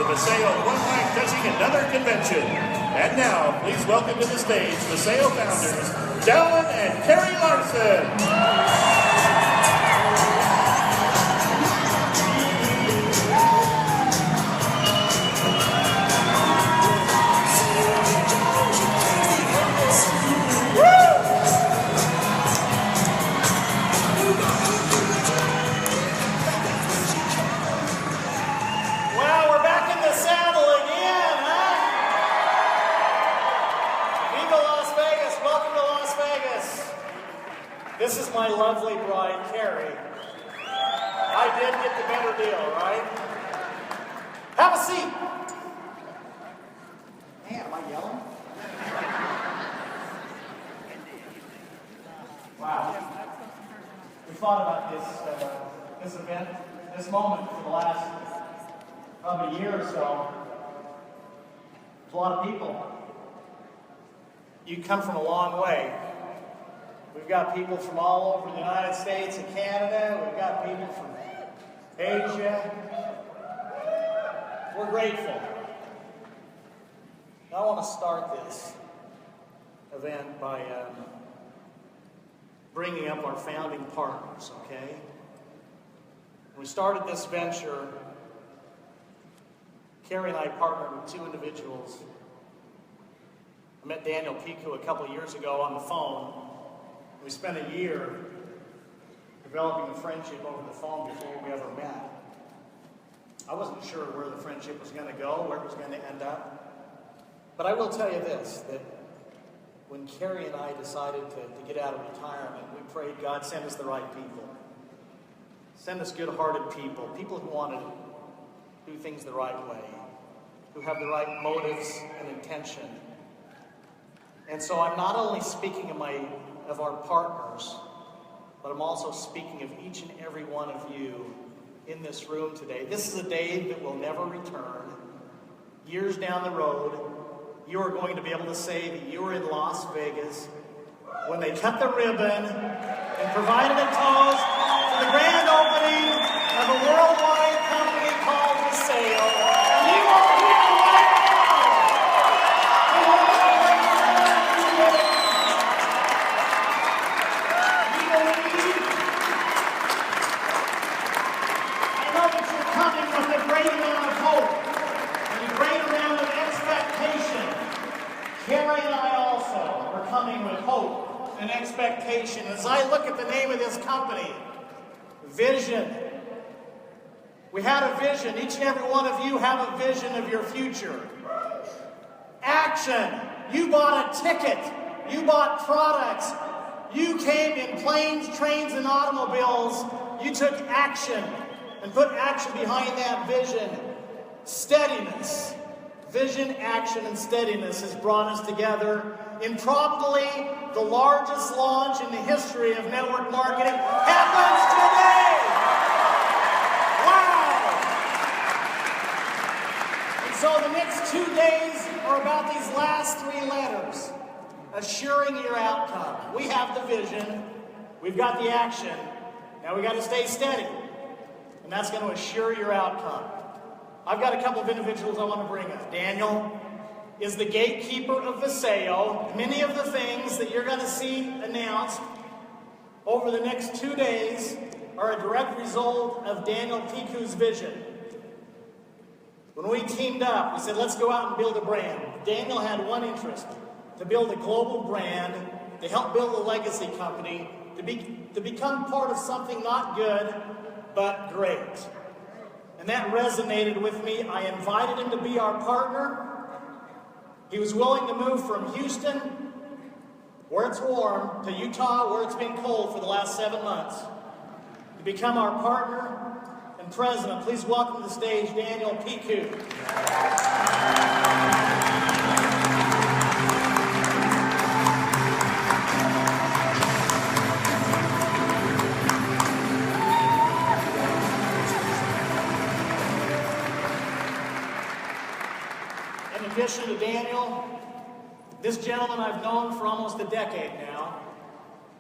the Vasayo one-time touching another convention. And now, please welcome to the stage Vasayo founders, Dallin and Carrie Larson. This is my lovely bride, Carrie. I did get the better deal, right? Have a seat. Man, am I yelling? Wow. We thought about this event, this moment for the last probably year or so. There's a lot of people. You come from a long way. We've got people from all over the United States and Canada. We've got people from Asia. We're grateful. I want to start this event by bringing up our founding partners, okay? When we started this venture, Carrie and I partnered with two individuals. I met Daniel Piku a couple years ago on the phone. We spent a year developing a friendship over the phone before we ever met. I wasn't sure where the friendship was going to go, where it was going to end up. But I will tell you this, that when Carrie and I decided to get out of retirement, we prayed, God, send us the right people. Send us good-hearted people, people who want to do things the right way, who have the right motives and intention. And so I'm not only speaking of our partners, but I'm also speaking of each and every one of you in this room today. This is a day that will never return. Years down the road, you are going to be able to say that you were in Las Vegas when they cut the ribbon and provided a toast for the grand opening of a worldwide company called Vasayo. And you are here right with hope and expectation. As I look at the name of this company, vision. We had a vision. Each and every one of you have a vision of your future. Action. You bought a ticket. You bought products. You came in planes, trains, and automobiles. You took action and put action behind that vision. Steadiness. Vision, action, and steadiness has brought us together in probably the largest launch in the history of network marketing happens today. Wow! And so the next 2 days are about these last three letters, assuring your outcome. We have the vision, we've got the action, now we got to stay steady, and that's going to assure your outcome. I've got a couple of individuals I want to bring up. Daniel is the gatekeeper of Vasayo. Many of the things that you're going to see announced over the next 2 days are a direct result of Daniel Piku's vision. When we teamed up, we said, let's go out and build a brand. Daniel had one interest, to build a global brand, to help build a legacy company, to become part of something not good, but great. And that resonated with me. I invited him to be our partner. He was willing to move from Houston, where it's warm, to Utah, where it's been cold for the last 7 months, to become our partner and president. Please welcome to the stage Daniel Piku. In addition to Daniel, this gentleman I've known for almost a decade now.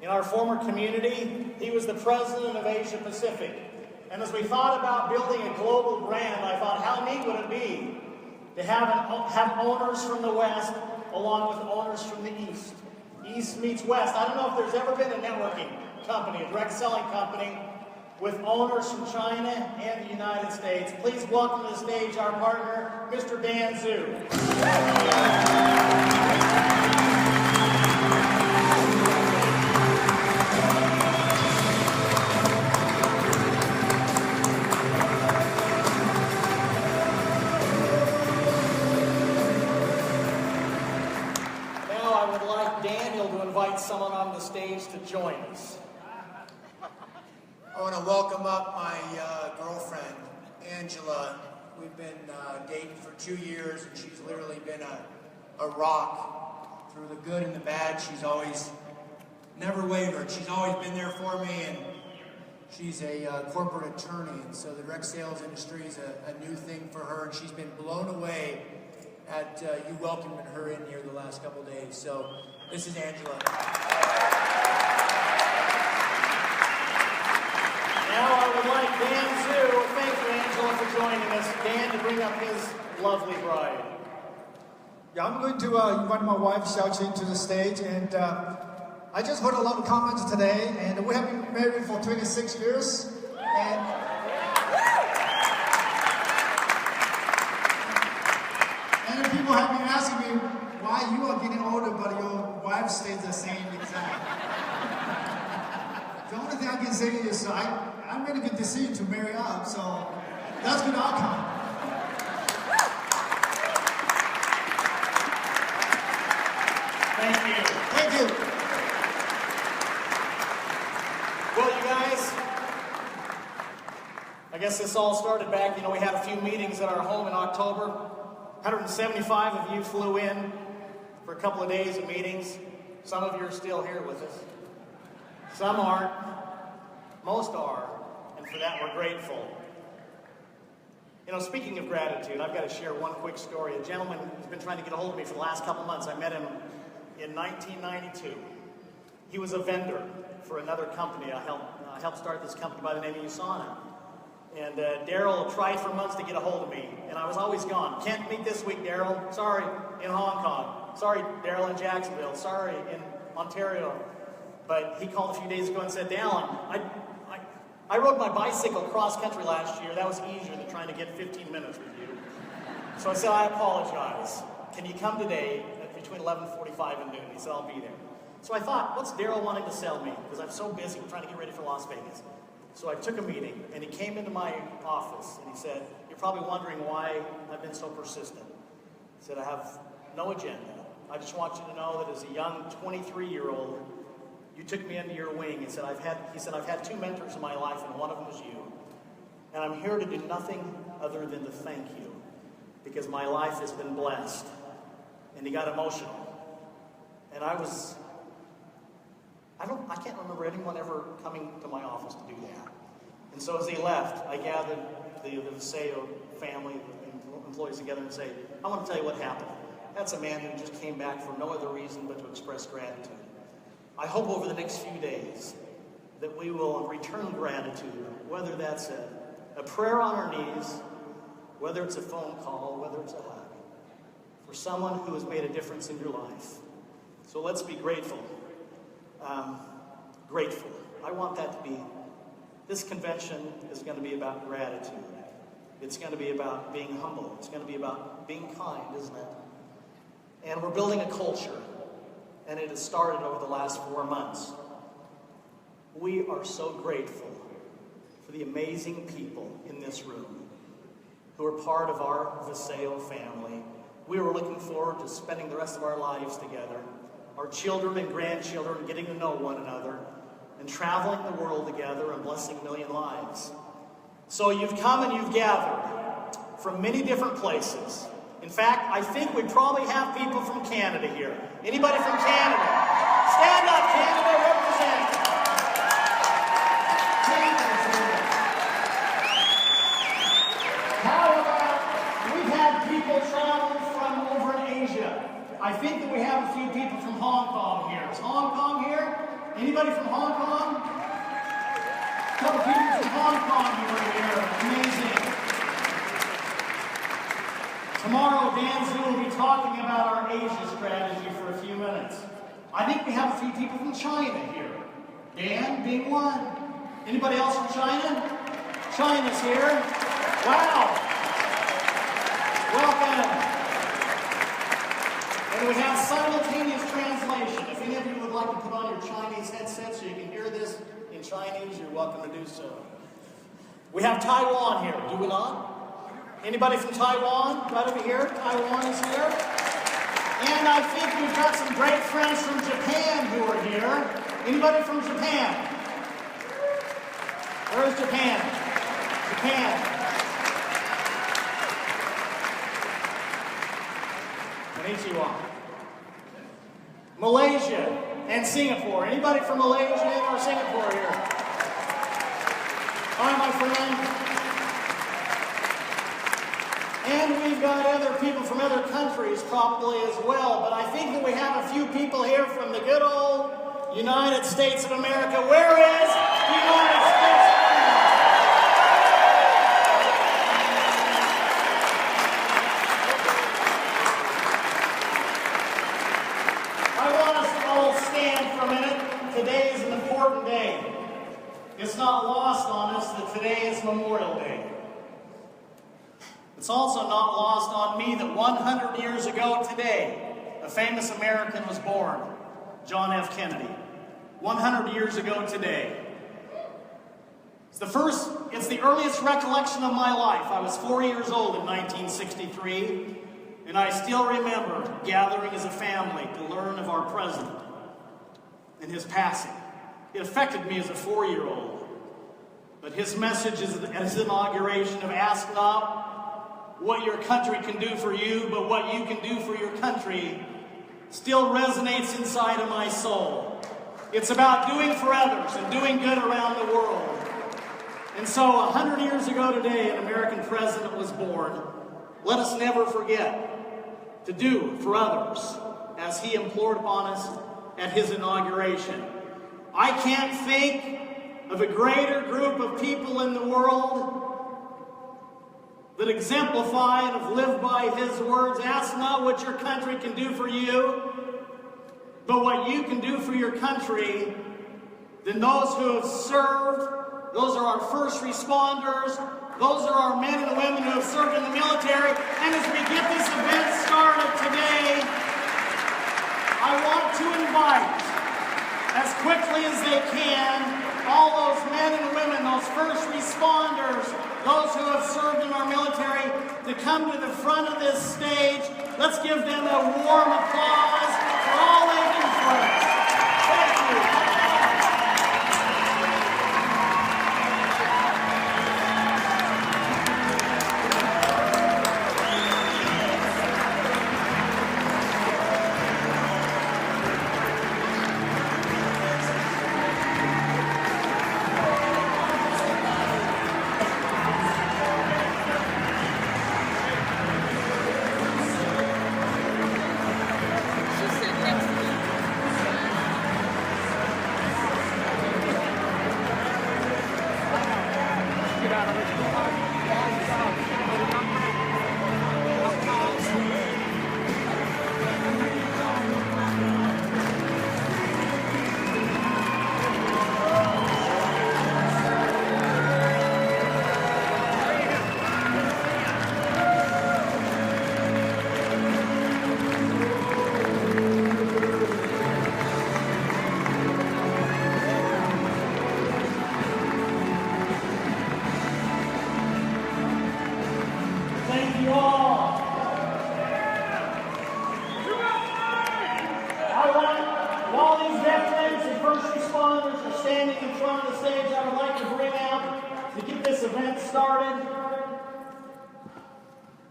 In our former community, he was the president of Asia Pacific. And as we thought about building a global brand, I thought, how neat would it be to have owners from the West along with owners from the East. East meets West. I don't know if there's ever been a networking company, a direct selling company, with owners from China and the United States. Please welcome to the stage our partner, Mr. Dan Zhu. Now I would like Daniel to invite someone on the stage to join us. I want to welcome up my girlfriend, Angela. We've been dating for 2 years, and she's literally been a rock through the good and the bad. She's always never wavered. She's always been there for me, and she's a corporate attorney, and so the direct sales industry is a new thing for her, and she's been blown away at you welcoming her in here the last couple days. So this is Angela. Now I would like Dan Zhu, thank you Angela for joining us, Dan to bring up his lovely bride. Yeah, I'm going to invite my wife Xiaoqing to the stage, and I just heard a lot of comments today, and we have been married for 26 years, and people have been asking me why you are getting older but your wife stays the same exact. The only thing I can say is I'm really good decision to marry up, so that's good outcome. Thank you. Thank you. Well, you guys, I guess this all started back, we had a few meetings at our home in October. 175 of you flew in for a couple of days of meetings. Some of you are still here with us. Some aren't. Most are. And for that, we're grateful. Speaking of gratitude, I've got to share one quick story. A gentleman has been trying to get a hold of me for the last couple months. I met him in 1992. He was a vendor for another company. I helped start this company by the name of USANA. And Daryl tried for months to get a hold of me, and I was always gone. Can't meet this week, Daryl. Sorry, in Hong Kong. Sorry, Daryl, in Jacksonville. Sorry, in Ontario. But he called a few days ago and said, Dallin, I rode my bicycle cross-country last year. That was easier than trying to get 15 minutes with you. So I said, I apologize. Can you come today between 11:45 and noon? He said, I'll be there. So I thought, what's Daryl wanting to sell me? Because I'm so busy, we're trying to get ready for Las Vegas. So I took a meeting, and he came into my office, and he said, you're probably wondering why I've been so persistent. He said, I have no agenda. I just want you to know that as a young 23-year-old, you took me under your wing. He said, I've had 2 mentors in my life, and one of them was you. And I'm here to do nothing other than to thank you, because my life has been blessed. And he got emotional. And I can't remember anyone ever coming to my office to do that. And so as he left, I gathered the Vasayo family, the employees together, and say, I want to tell you what happened. That's a man who just came back for no other reason but to express gratitude. I hope over the next few days that we will return gratitude, whether that's a prayer on our knees, whether it's a phone call, whether it's a hug, for someone who has made a difference in your life. So let's be grateful. Grateful. I want that to be, this convention is going to be about gratitude. It's going to be about being humble. It's going to be about being kind, isn't it? And we're building a culture, and it has started over the last 4 months. We are so grateful for the amazing people in this room who are part of our Vasayo family. We were looking forward to spending the rest of our lives together, our children and grandchildren getting to know one another, and traveling the world together and blessing a million lives. So you've come and you've gathered from many different places. In fact, I think we probably have people from Canada here. Anybody from Canada? Stand up, Canada, represent. How about, we've had people travel from over in Asia. I think that we have a few people from Hong Kong here. Is Hong Kong here? Anybody from Hong Kong? couple people from Hong Kong who are here. Amazing. Tomorrow, Dan Zhu will be talking about our Asia strategy for a few minutes. I think we have a few people from China here. Dan being one. Anybody else from China? China's here. Wow. Welcome. And we have simultaneous translation. If any of you would like to put on your Chinese headset so you can hear this in Chinese, you're welcome to do so. We have Taiwan here, do we not? Anybody from Taiwan? Right over here. Taiwan is here. And I think we've got some great friends from Japan who are here. Anybody from Japan? Where's Japan? Japan. Konnichiwa. Malaysia and Singapore. Anybody from Malaysia or Singapore here? Hi, my friend. And we've got other people from other countries probably as well. But I think that we have a few people here from the good old United States of America. Where is the United States of America? I want us to all stand for a minute. Today is an important day. It's not lost on us that today is Memorial Day. It's also not lost on me that 100 years ago today, a famous American was born, John F. Kennedy. 100 years ago today. It's the earliest recollection of my life. I was 4 years old in 1963, and I still remember gathering as a family to learn of our president and his passing. It affected me as a 4-year-old. But his message at his inauguration of ask not what your country can do for you, but what you can do for your country, still resonates inside of my soul. It's about doing for others and doing good around the world. And so 100 years ago today, an American president was born. Let us never forget to do for others as he implored upon us at his inauguration. I can't think of a greater group of people in the world that exemplify and have lived by his words. Ask not what your country can do for you, but what you can do for your country. Than those who have served. Those are our first responders. Those are our men and women who have served in the military. And as we get this event started today, I want to invite, as quickly as they can, all those men and women, those first responders, those who have served in our military, to come to the front of this stage. Let's give them a warm applause for all they do for us. Thank you.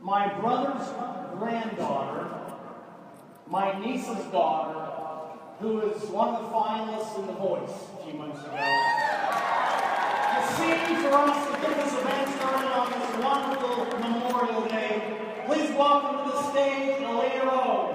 My brother's granddaughter, my niece's daughter, who is one of the finalists in The Voice a few months ago. To sing for us to get this event started on this wonderful Memorial Day, please welcome to the stage Aaliyah Rose.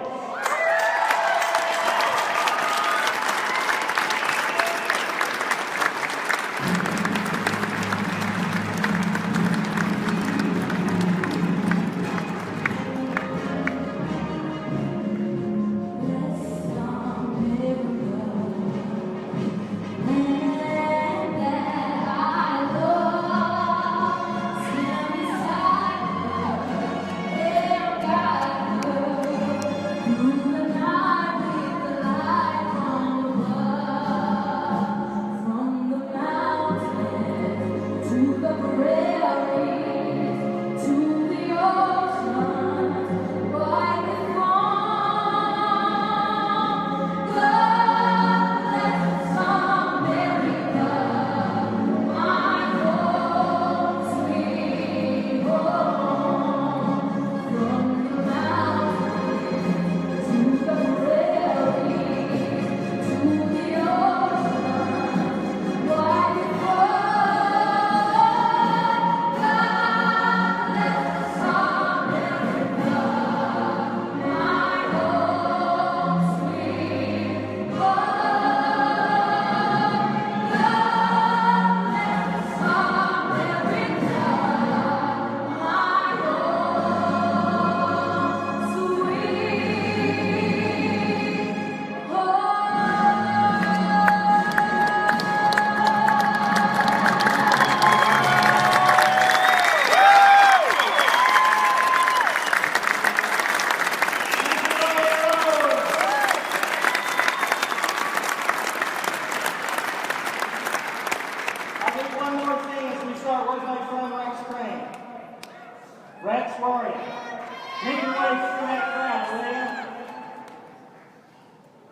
Make your way through that crowd, will you?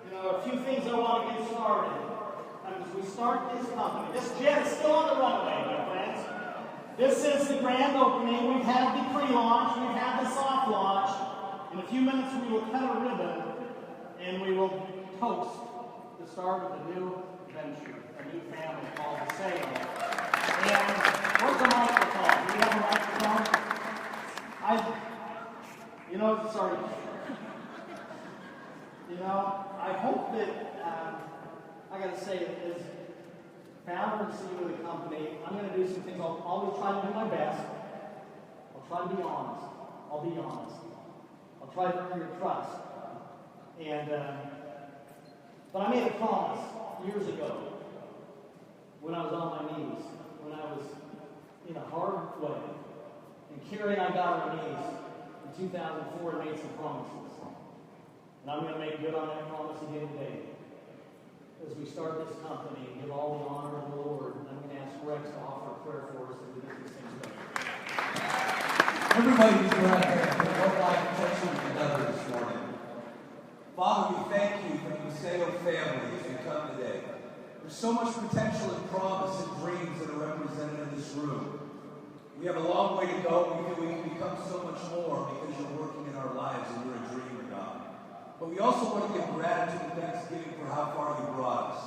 You know, a few things I want to get started. As we start this company, this jet is still on the runway, my friends. This is the grand opening. We've had the pre-launch, we've had the soft launch. In a few minutes, we will cut a ribbon and we will toast the start of a new venture, a new family called Vasayo. And where's the microphone? Do we have a microphone? I hope that, I gotta say, as founder and CEO of the company, I'm gonna do some things. I'll try to do my best. I'll try to be honest. I'll be honest. I'll try to earn your trust. And, but I made a promise years ago when I was on my knees, when I was in a hard way. And Carrie and I got on our knees in 2004 and made some promises. And I'm going to make good on that promise again today. As we start this company and give all the honor to the Lord, I'm going to ask Rex to offer a prayer for us as we get this thing started. Everybody who's around here, one life touching another this morning. Father, we thank you for the Vasayo family as we come today. There's so much potential and promise and dreams that are represented in this room. We have a long way to go. We feel we can become so much more because you're working in our lives and you're a dreamer, God. But we also want to give gratitude and thanksgiving for how far you brought us.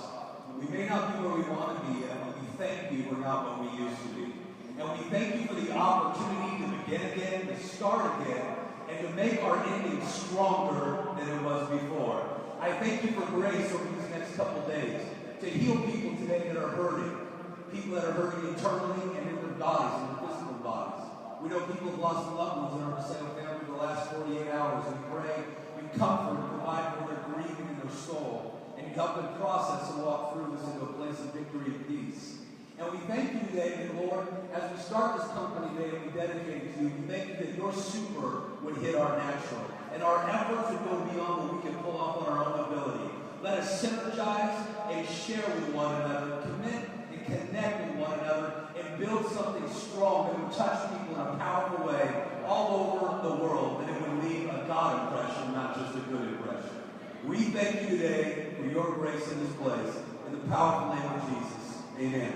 We may not be where we want to be yet, but we thank you we're not what we used to be. And we thank you for the opportunity to begin again, to start again, and to make our ending stronger than it was before. I thank you for grace over these next couple days to heal people today that are hurting. People that are hurting internally and in their bodies, in their physical bodies. We know people have lost loved ones in our Vasayo family in the last 48 hours. We pray you comfort and provide for their grieving in their soul. And you help them process and walk through this into a place of victory and peace. And we thank you today, that, Lord, as we start this company today and we dedicate it to you, we thank you that your super would hit our natural. And our efforts would go beyond what we can pull off on our own ability. Let us synergize and share with one another, commit and connect with one another, and build something strong that would touch people in a powerful way all over the world, that it would leave a God impression, not just a good impression. We thank you today for your grace in this place. In the powerful name of Jesus. Amen.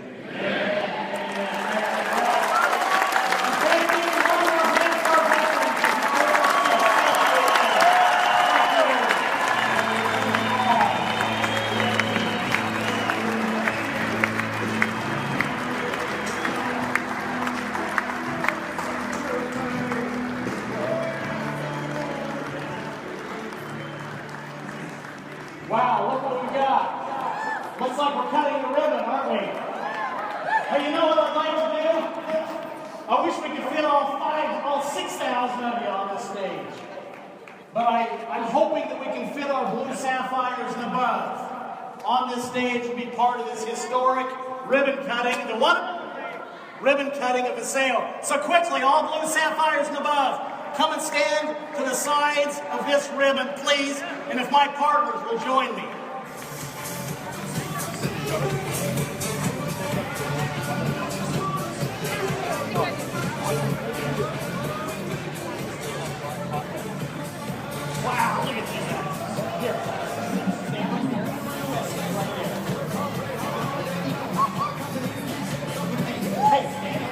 Wow, look what we got. Looks like we're cutting the ribbon, aren't we? Hey, you know what I'd like to do? I wish we could fit all 6,000 of you on this stage. But I'm hoping that we can fit our blue sapphires and above on this stage and be part of this historic ribbon cutting, the one ribbon cutting of Vasayo. So quickly, all blue sapphires and above, come and stand to the sides of this ribbon, please. And if my partners will join me. Wow, look at these guys. Here. Stand right there. Stand right there. Hey, stand.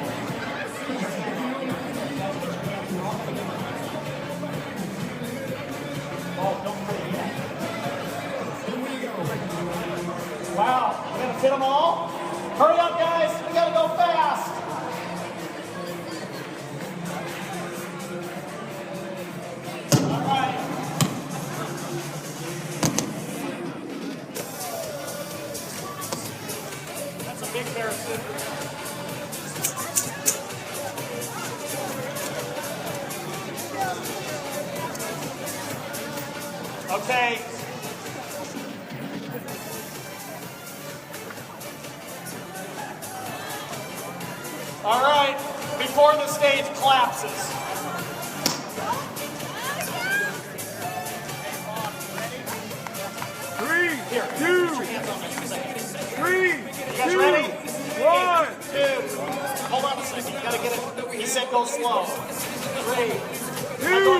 Oh, don't put it yet. Wow, we're gonna fit them all? Hurry up, guys, we gotta go fast. All right. That's a big pair of scissors. Okay. All right, before the stage collapses. Three, Here, two, put your hands on me for a second. three, You guys two, ready? 1. 2. Hold on a second. You gotta get it. He said go slow. 3. Two,